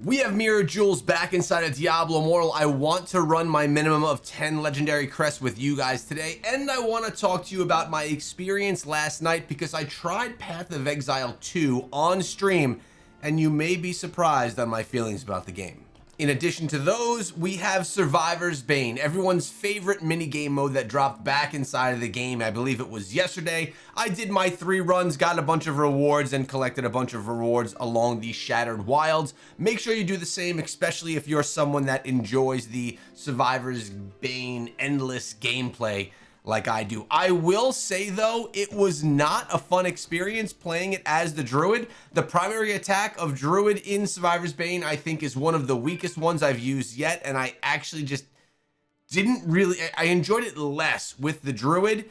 We have Mirror Jewels back inside of Diablo Immortal. I want to run my minimum of 10 legendary crests with you guys today, and I want to talk to you about my experience last night because I tried Path of Exile 2 on stream, and you may be surprised on my feelings about the game. In addition to those, we have Survivor's Bane, everyone's favorite minigame mode that dropped back inside of the game. I believe it was yesterday. I did my 3 runs, got a bunch of rewards, and collected a bunch of rewards along the Shattered Wilds. Make sure you do the same, especially if you're someone that enjoys the Survivor's Bane endless gameplay like I do. I will say though, it was not a fun experience playing it as the Druid. The primary attack of Druid in Survivor's Bane, I think, is one of the weakest ones I've used yet, and I actually just didn't really, I enjoyed it less with the Druid,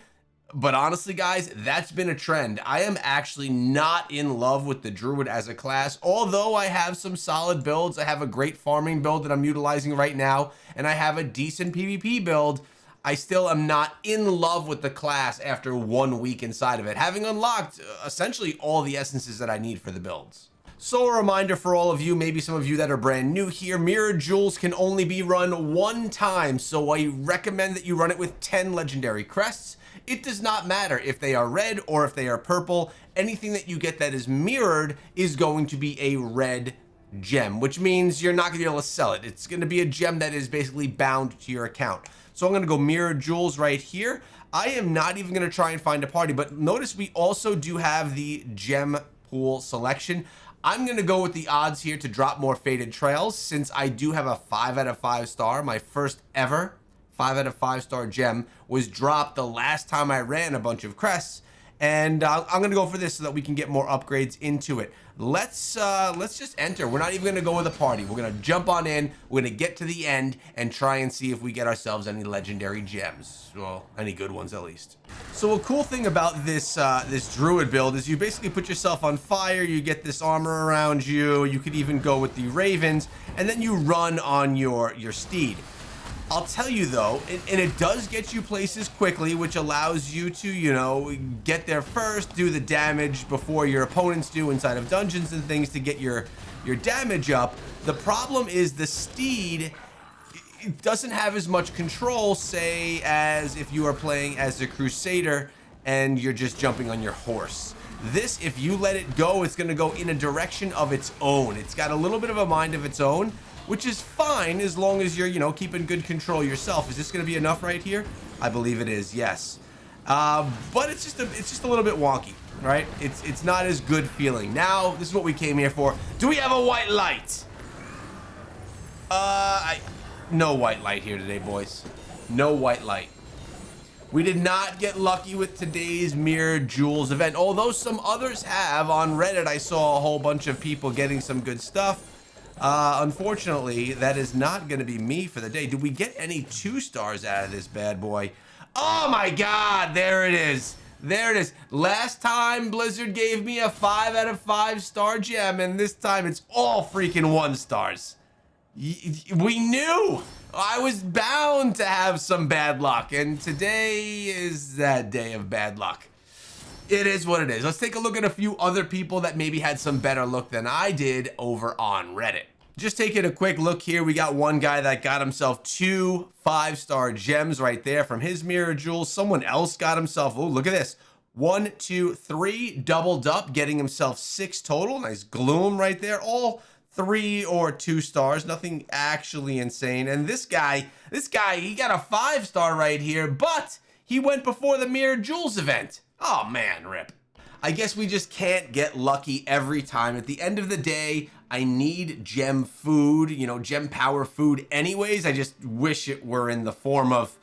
but honestly guys, that's been a trend. I am actually not in love with the Druid as a class, although I have some solid builds. I have a great farming build that I'm utilizing right now, and I have a decent PvP build. I still am not in love with the class after 1 week inside of it, having unlocked essentially all the essences that I need for the builds. So a reminder for all of you, maybe some of you that are brand new here, Mirror Jewels can only be run 1 time, so I recommend that you run it with 10 legendary crests. It does not matter if they are red or if they are purple. Anything that you get that is mirrored is going to be a red gem, which means you're not gonna be able to sell it. It's gonna be a gem that is basically bound to your account. So I'm gonna go Mirror Jewels right here. I am not even gonna try and find a party, but notice we also do have the gem pool selection. I'm gonna go with the odds here to drop more Faded Trails, since I do have a 5 out of 5 star. My first ever 5 out of 5 star gem was dropped the last time I ran a bunch of crests, and I'm gonna go for this so that we can get more upgrades into it. Let's just enter. We're not even gonna go with a party. We're gonna jump on in. We're gonna get to the end and try and see if we get ourselves any legendary gems. Well, any good ones at least. So a cool thing about this this Druid build is you basically put yourself on fire. You get this armor around you. You could even go with the ravens, and then you run on your steed. I'll tell you though, and it does get you places quickly, which allows you to, you know, get there first, do the damage before your opponents do inside of dungeons and things to get your damage up. The problem is the steed, it doesn't have as much control, say, as if you are playing as a Crusader and you're just jumping on your horse. This, if you let it go, it's gonna go in a direction of its own. It's got a little bit of a mind of its own, which is fine as long as you're, you know, keeping good control yourself. Is this going to be enough right here? I believe it is, yes. But it's just a little bit wonky, right? It's not as good feeling. Now, this is what we came here for. Do we have a white light? No white light here today, boys. No white light. We did not get lucky with today's Mirror Jewels event, although some others have. On Reddit, I saw a whole bunch of people getting some good stuff. Unfortunately, that is not going to be me for the day. Did we get any 2 stars out of this bad boy? Oh my god, there it is. There it is. Last time Blizzard gave me a 5 out of 5 star gem, and this time it's all freaking 1 stars. We knew. I was bound to have some bad luck, and today is that day of bad luck. It is what it is. Let's take a look at a few other people that maybe had some better luck than I did over on Reddit. Just taking a quick look here, we got one guy that got himself 2 5-star gems right there from his Mirror Jewels. Someone else got himself, oh, look at this. 1, 2, 3, doubled up, getting himself 6 total. Nice gloom right there. All 3 or 2 stars, nothing actually insane. And this guy, he got a 5-star right here, but he went before the Mirror Jewels event. Oh man, rip. I guess we just can't get lucky every time. At the end of the day, I need gem food, you know, gem power food anyways. I just wish it were in the form of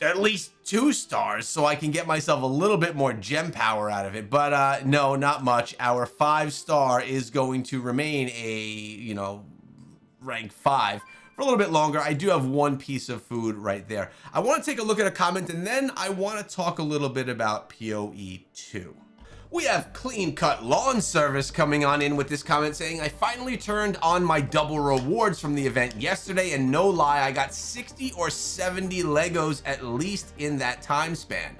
at least 2 stars so I can get myself a little bit more gem power out of it. But no, not much. Our 5-star is going to remain a, you know, rank 5. For a little bit longer. I do have 1 piece of food right there. I want to take a look at a comment, and then I want to talk a little bit about PoE2. We have Clean Cut Lawn Service coming on in with this comment saying, I finally turned on my double rewards from the event yesterday, and no lie, I got 60 or 70 Legos at least in that time span.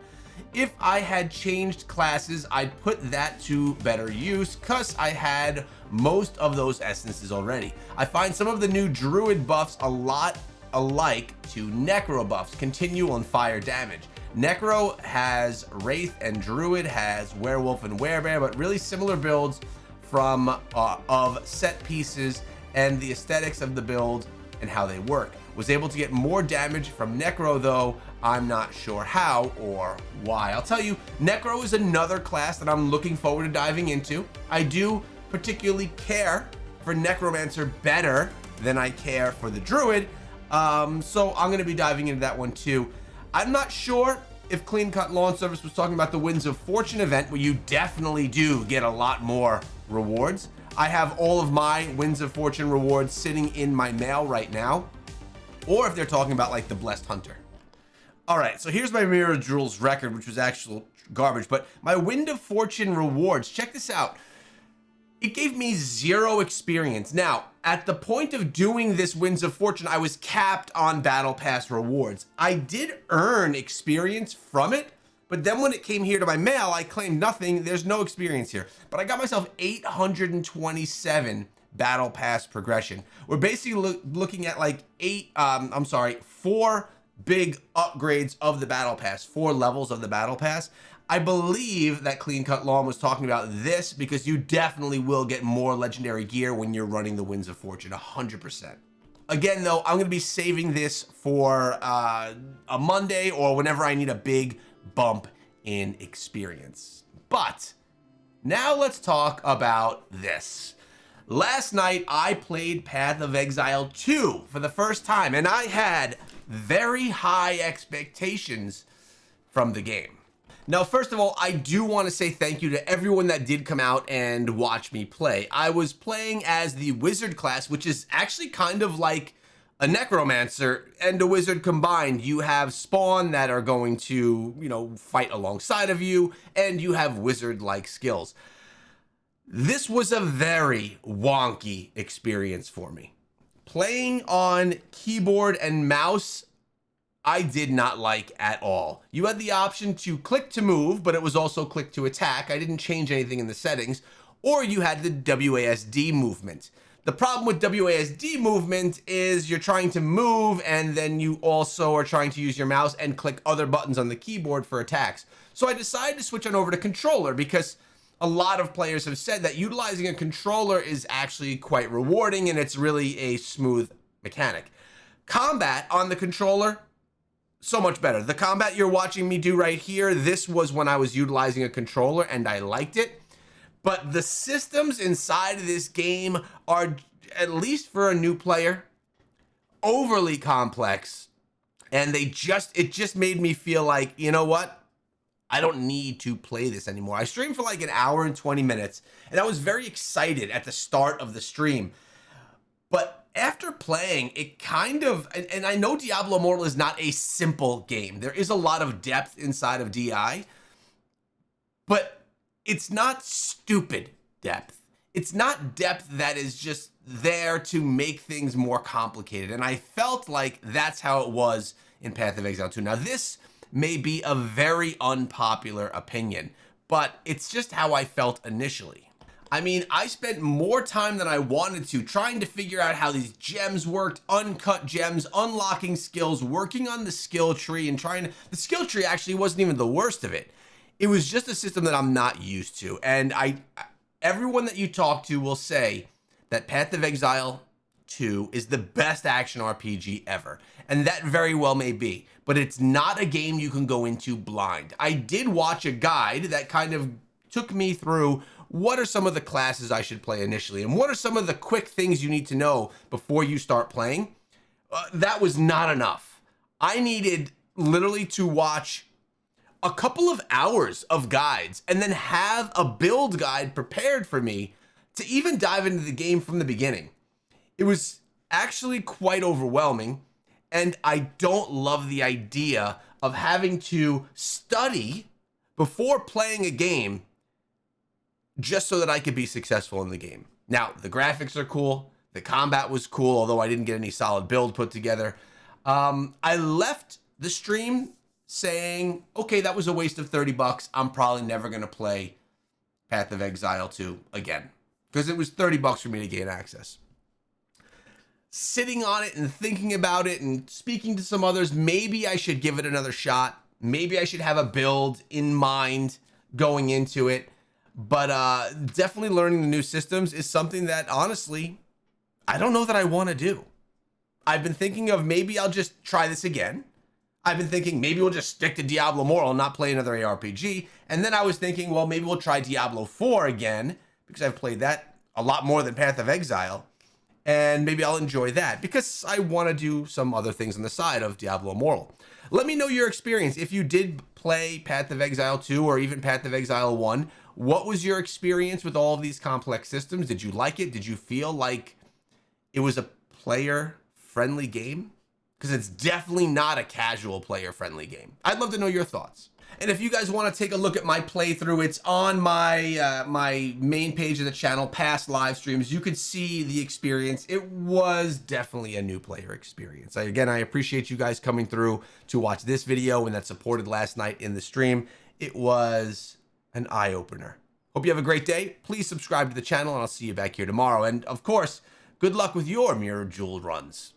If I had changed classes, I'd put that to better use, cause I had most of those essences already. I find some of the new Druid buffs a lot alike to Necro buffs, continual and fire damage. Necro has Wraith and Druid has Werewolf and Werebear, but really similar builds from of set pieces and the aesthetics of the build and how they work. Was able to get more damage from Necro though, I'm not sure how or why. I'll tell you, Necro is another class that I'm looking forward to diving into. I do particularly care for Necromancer better than I care for the Druid, so I'm gonna be diving into that one too. I'm not sure if Clean Cut Lawn Service was talking about the Winds of Fortune event, where you definitely do get a lot more rewards. I have all of my Winds of Fortune rewards sitting in my mail right now, or if they're talking about like the Blessed Hunter. All right, so here's my Mirror Jewels record, which was actual garbage, but my Wind of Fortune rewards, check this out. It gave me 0 experience. Now, at the point of doing this Winds of Fortune, I was capped on Battle Pass rewards. I did earn experience from it, but then when it came here to my mail, I claimed nothing. There's no experience here. But I got myself 827 Battle Pass progression. We're basically looking at like 4 big upgrades of the Battle Pass, 4 levels of the Battle Pass. I believe that Clean Cut Lawn was talking about this because you definitely will get more legendary gear when you're running the Winds of Fortune, 100%. Again, though, I'm going to be saving this for a Monday or whenever I need a big bump in experience. But now let's talk about this. Last night, I played Path of Exile 2 for the first time, and I had very high expectations from the game. Now, first of all, I do want to say thank you to everyone that did come out and watch me play. I was playing as the Wizard class, which is actually kind of like a Necromancer and a Wizard combined. You have Spawn that are going to, fight alongside of you, and you have Wizard-like skills. This was a very wonky experience for me. Playing on keyboard and mouse, I did not like at all. You had the option to click to move, but it was also click to attack. I didn't change anything in the settings. Or you had the WASD movement. The problem with WASD movement is you're trying to move and then you also are trying to use your mouse and click other buttons on the keyboard for attacks. So I decided to switch on over to controller because a lot of players have said that utilizing a controller is actually quite rewarding and it's really a smooth mechanic. Combat on the controller, so much better. The combat you're watching me do right here, this was when I was utilizing a controller and I liked it. But the systems inside of this game are, at least for a new player, overly complex. And it just made me feel like, you know what? I don't need to play this anymore. I streamed for like an hour and 20 minutes and I was very excited at the start of the stream. But after playing, it kind of, and I know Diablo Immortal is not a simple game. There is a lot of depth inside of DI, but it's not stupid depth. It's not depth that is just there to make things more complicated. And I felt like that's how it was in Path of Exile 2. Now, this may be a very unpopular opinion, but it's just how I felt initially. I mean, I spent more time than I wanted to trying to figure out how these gems worked, uncut gems, unlocking skills, working on the skill tree, and the skill tree actually wasn't even the worst of it. It was just a system that I'm not used to. And everyone that you talk to will say that Path of Exile 2 is the best action RPG ever. And that very well may be, but it's not a game you can go into blind. I did watch a guide that kind of took me through what are some of the classes I should play initially, and what are some of the quick things you need to know before you start playing. That was not enough. I needed literally to watch a couple of hours of guides and then have a build guide prepared for me to even dive into the game from the beginning. It was actually quite overwhelming, and I don't love the idea of having to study before playing a game just so that I could be successful in the game. Now, the graphics are cool. The combat was cool, although I didn't get any solid build put together. I left the stream saying, okay, that was a waste of $30. I'm probably never going to play Path of Exile 2 again. because it was 30 bucks for me to gain access. Sitting on it and thinking about it and speaking to some others, maybe I should give it another shot. Maybe I should have a build in mind going into it. But definitely learning the new systems is something that, honestly, I don't know that I want to do. I've been thinking of maybe I'll just try this again. I've been thinking maybe we'll just stick to Diablo Immortal and not play another ARPG. And then I was thinking, well, maybe we'll try Diablo 4 again, because I've played that a lot more than Path of Exile. And maybe I'll enjoy that because I want to do some other things on the side of Diablo Immortal. Let me know your experience. If you did play Path of Exile 2 or even Path of Exile 1, what was your experience with all of these complex systems? Did you like it? Did you feel like it was a player-friendly game? Because it's definitely not a casual player-friendly game. I'd love to know your thoughts. And if you guys want to take a look at my playthrough, it's on my my main page of the channel, past live streams. You could see the experience. It was definitely a new player experience. Again, I appreciate you guys coming through to watch this video and that supported last night in the stream. It was an eye-opener. Hope you have a great day. Please subscribe to the channel, and I'll see you back here tomorrow. And of course, good luck with your Mirror Jewel runs.